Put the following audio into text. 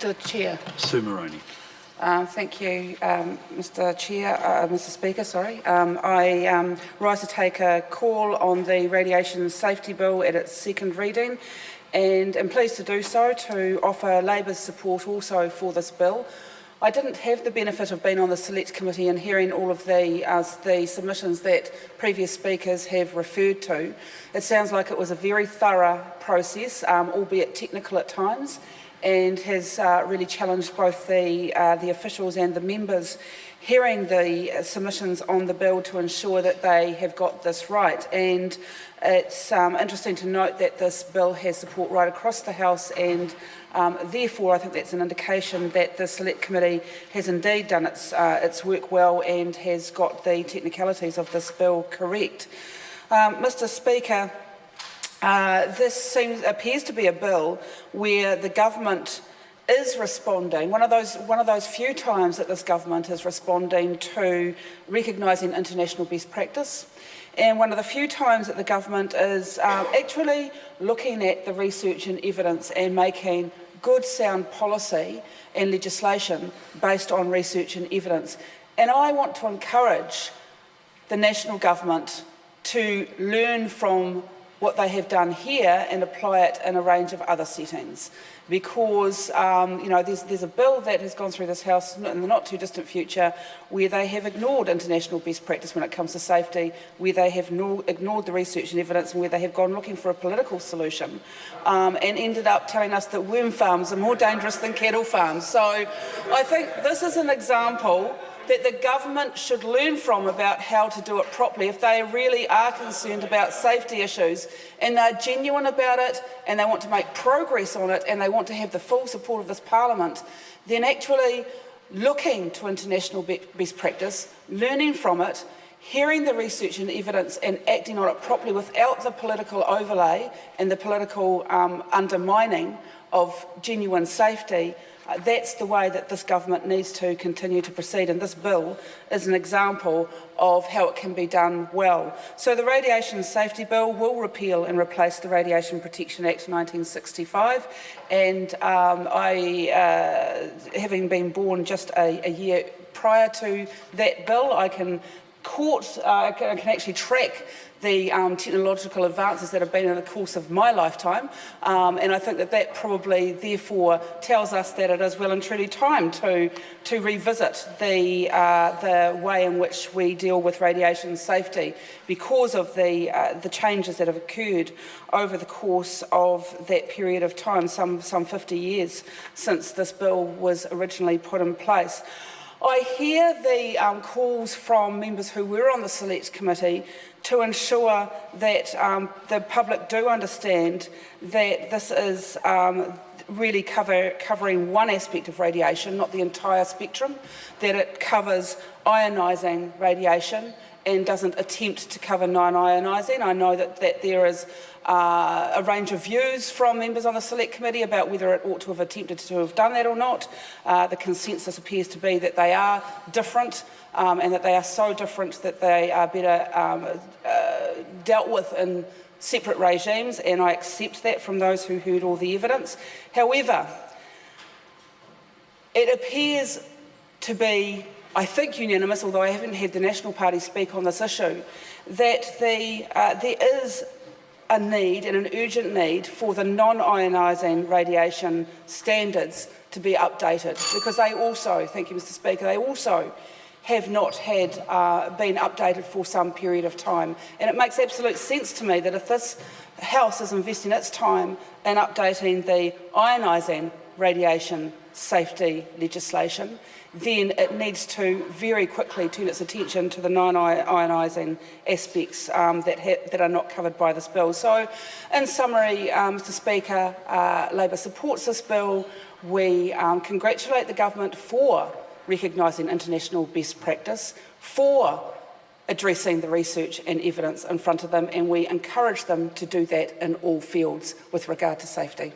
Mr Chair. Sue Moroney. Thank you, Mr Speaker. I rise to take a call on the Radiation Safety Bill at its second reading, and am pleased to do so to offer Labour's support also for this bill. I didn't have the benefit of being on the Select Committee and hearing all of the submissions that previous speakers have referred to. It sounds like it was a very thorough process, albeit technical at times, and has really challenged both the officials and the members hearing the submissions on the bill to ensure that they have got this right. And it's interesting to note that this bill has support right across the House, and therefore I think that's an indication that the Select Committee has indeed done its work well and has got the technicalities of this bill correct. Mr Speaker, this appears to be a bill where the government is responding, one of those few times that this government is responding to recognising international best practice, and one of the few times that the government is actually looking at the research and evidence and making good sound policy and legislation based on research and evidence. And I want to encourage the national government to learn from what they have done here and apply it in a range of other settings, because there's a bill that has gone through this House in the not too distant future where they have ignored international best practice when it comes to safety, where they have ignored the research and evidence, and where they have gone looking for a political solution and ended up telling us that worm farms are more dangerous than cattle farms. So I think this is an example that the government should learn from about how to do it properly. If they really are concerned about safety issues and they're genuine about it and they want to make progress on it and they want to have the full support of this Parliament, then actually looking to international best practice, learning from it, hearing the research and evidence and acting on it properly without the political overlay and the political undermining of genuine safety, that's the way that this government needs to continue to proceed, and this bill is an example of how it can be done well. So the Radiation Safety Bill will repeal and replace the Radiation Protection Act 1965, and having been born just a year prior to that bill, I can actually track the technological advances that have been in the course of my lifetime, and I think that probably therefore tells us that it is well and truly time to revisit the way in which we deal with radiation safety, because of the changes that have occurred over the course of that period of time, some 50 years since this bill was originally put in place. I hear the calls from members who were on the Select Committee to ensure that the public do understand that this is really covering one aspect of radiation, not the entire spectrum, that it covers ionising radiation and doesn't attempt to cover non-ionising. I know that there is a range of views from members on the Select Committee about whether it ought to have attempted to have done that or not. The consensus appears to be that they are different, and that they are so different that they are better dealt with in separate regimes, and I accept that from those who heard all the evidence. However, it appears to be, I think, unanimous, although I haven't had the National Party speak on this issue, that there is a need and an urgent need for the non-ionising radiation standards to be updated, because they also, thank you Mr Speaker, they also have not been updated for some period of time. And it makes absolute sense to me that if this House is investing its time in updating the ionising radiation safety legislation, then it needs to very quickly turn its attention to the non-ionising aspects that are not covered by this bill. So, in summary, Mr Speaker, Labour supports this bill. We congratulate the government for recognising international best practice, for addressing the research and evidence in front of them, and we encourage them to do that in all fields with regard to safety.